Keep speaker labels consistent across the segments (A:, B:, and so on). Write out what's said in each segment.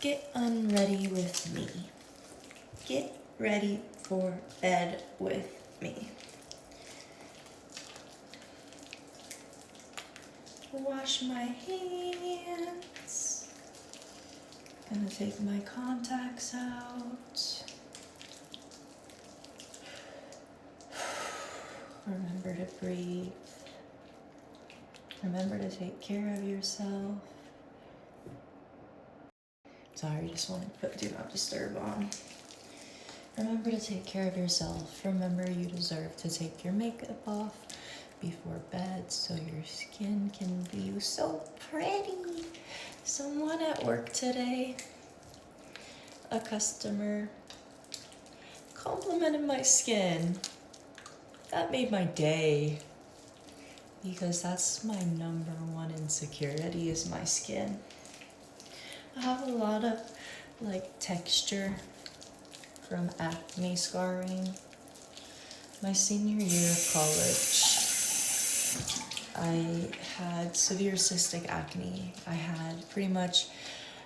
A: Get unready with me. Get ready for bed with me. Wash my hands. Gonna take my contacts out. Remember to breathe. Remember to take care of yourself. Sorry, just wanted to put Do Not Disturb on. Remember to take care of yourself. Remember you deserve to take your makeup off before bed so your skin can be so pretty. Someone at work today, a customer, complimented my skin. That made my day, because that's my number one insecurity, is my skin. I have a lot of texture from acne scarring. My senior year of college, I had severe cystic acne. I had pretty much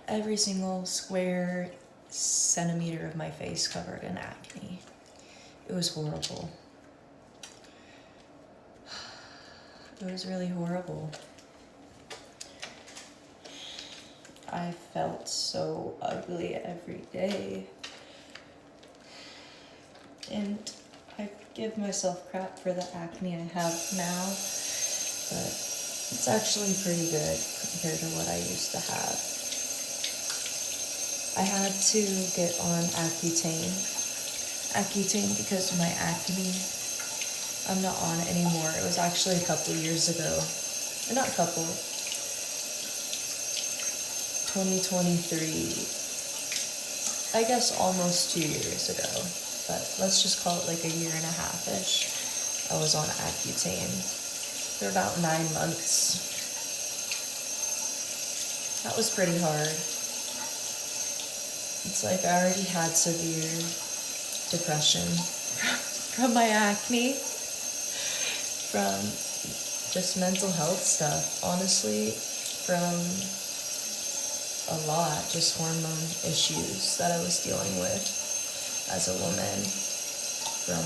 A: every single square centimeter of my face covered in acne. It was horrible. It was really horrible. I felt so ugly every day. And I give myself crap for the acne I have now, but it's actually pretty good compared to what I used to have. I had to get on Accutane because of my acne. I'm not on it anymore. It was actually a couple years ago. Not a couple. 2023. I guess almost 2 years ago. But let's just call it like a year and a half-ish. I was on Accutane for about 9 months. That was pretty hard. It's like I already had severe depression from my acne. From just mental health stuff, honestly, from a lot, just hormone issues that I was dealing with as a woman, from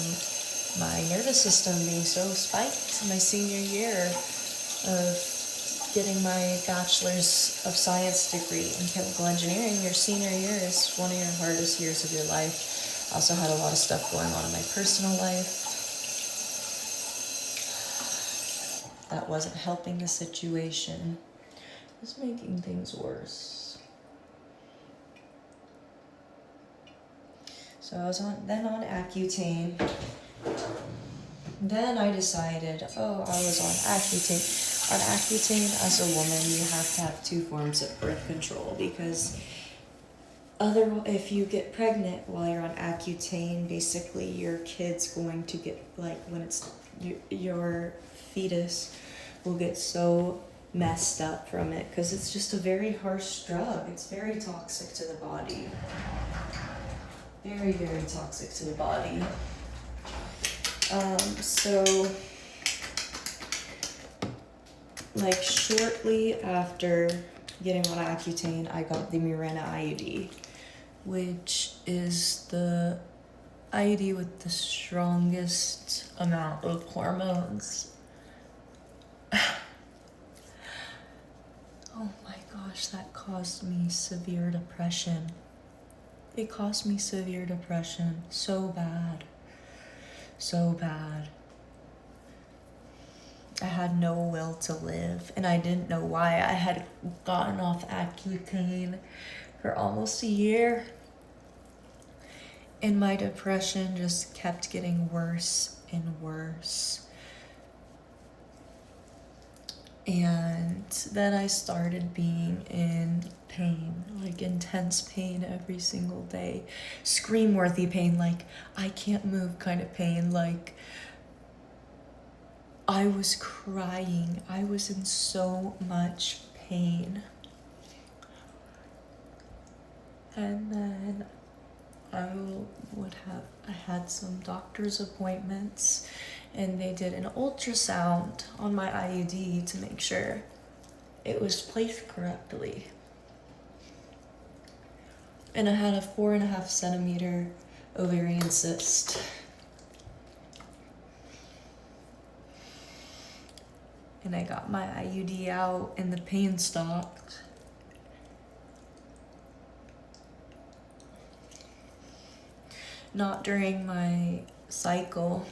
A: my nervous system being so spiked my senior year of getting my bachelor's of science degree in chemical engineering. Your senior year is one of your hardest years of your life. I also had a lot of stuff going on in my personal life that wasn't helping the situation. It was making things worse. So I was on Accutane. Then I decided, I was on Accutane. On Accutane, as a woman, you have to have 2 forms of birth control, because if you get pregnant while you're on Accutane, basically your kid's going to get, when it's your fetus will get so messed up from it, because it's just a very harsh drug. It's very toxic to the body. Very, very toxic to the body. Shortly after getting on Accutane, I got the Mirena IUD, which is the IUD with the strongest amount of hormones. Oh my gosh, that caused me severe depression. It caused me severe depression. So bad. So bad. I had no will to live, and I didn't know why. I had gotten off Accutane for almost a year, and my depression just kept getting worse and worse. And then I started being in pain, intense pain every single day. Scream-worthy pain, I can't move kind of pain. I was crying. I was in so much pain. And then I had some doctor's appointments, and they did an ultrasound on my IUD to make sure it was placed correctly. And I had a 4.5 centimeter ovarian cyst. And I got my IUD out and the pain stopped. Not during my cycle,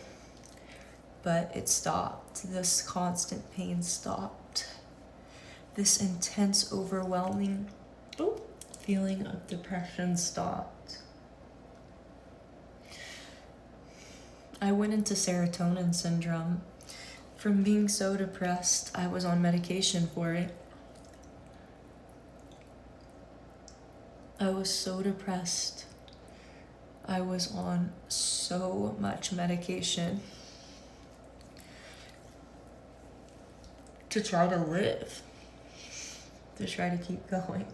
A: but it stopped. This constant pain stopped. This intense, overwhelming feeling of depression stopped. I went into serotonin syndrome. From being so depressed, I was on medication for it. I was so depressed. I was on so much medication to try to live, to try to keep going.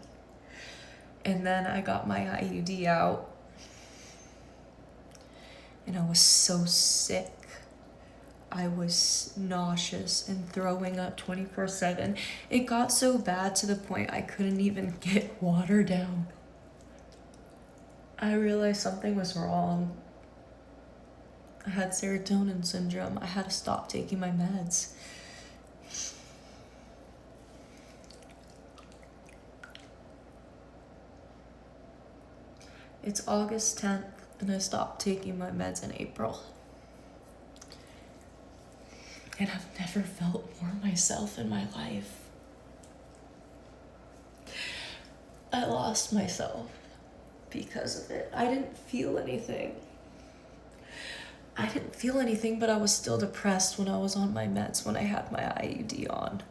A: And then I got my IUD out, and I was so sick. I was nauseous and throwing up 24/7. It got so bad to the point I couldn't even get water down. I realized something was wrong. I had serotonin syndrome. I had to stop taking my meds. It's August 10th, and I stopped taking my meds in April. And I've never felt more myself in my life. I lost myself because of it. I didn't feel anything. But I was still depressed when I was on my meds, when I had my IUD on.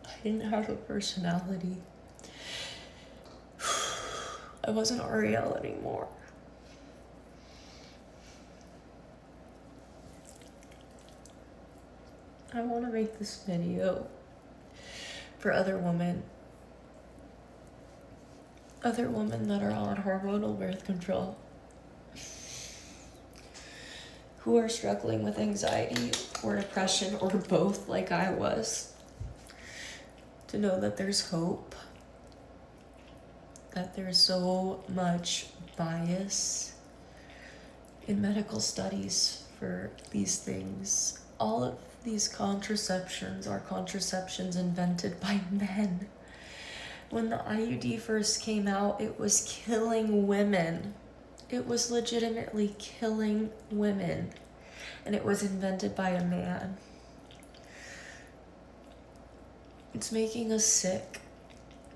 A: I didn't have a personality. I wasn't Ariel anymore. I want to make this video for other women that are on hormonal birth control, who are struggling with anxiety or depression or both, like I was, to know that there's hope, that there's so much bias in medical studies for these things. All of these contraceptions are contraceptions invented by men. When the IUD first came out, it was killing women. It was legitimately killing women. And it was invented by a man. It's making us sick.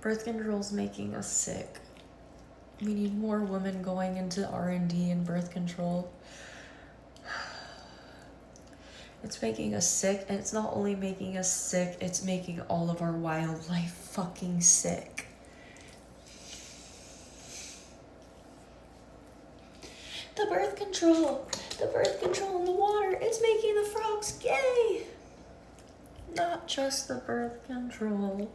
A: Birth control's making us sick. We need more women going into R&D and birth control. It's making us sick, and it's not only making us sick, it's making all of our wildlife fucking sick. The birth control in the water, it's making the frogs gay. Not just the birth control,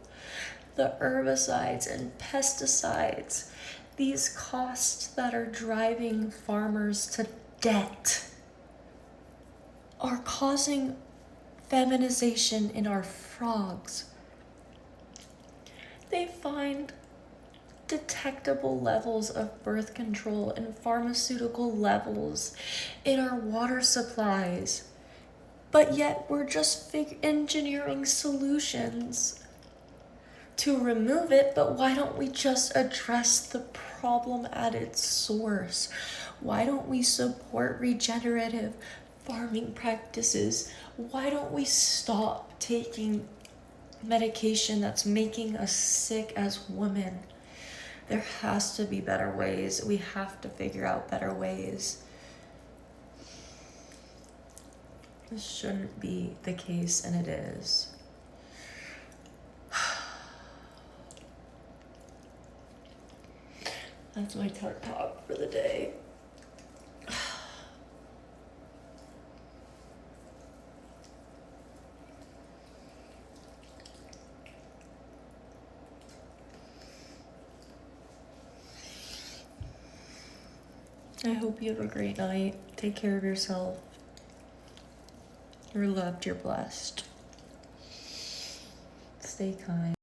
A: the herbicides and pesticides, these costs that are driving farmers to debt, are causing feminization in our frogs. They find detectable levels of birth control and pharmaceutical levels in our water supplies, but yet we're just engineering solutions to remove it. But why don't we just address the problem at its source? Why don't we support regenerative farming practices? Why don't we stop taking medication that's making us sick as women? There has to be better ways. We have to figure out better ways. This shouldn't be the case, and it is. That's my talk for the day. I hope you have a great night. Take care of yourself. You're loved, you're blessed. Stay kind.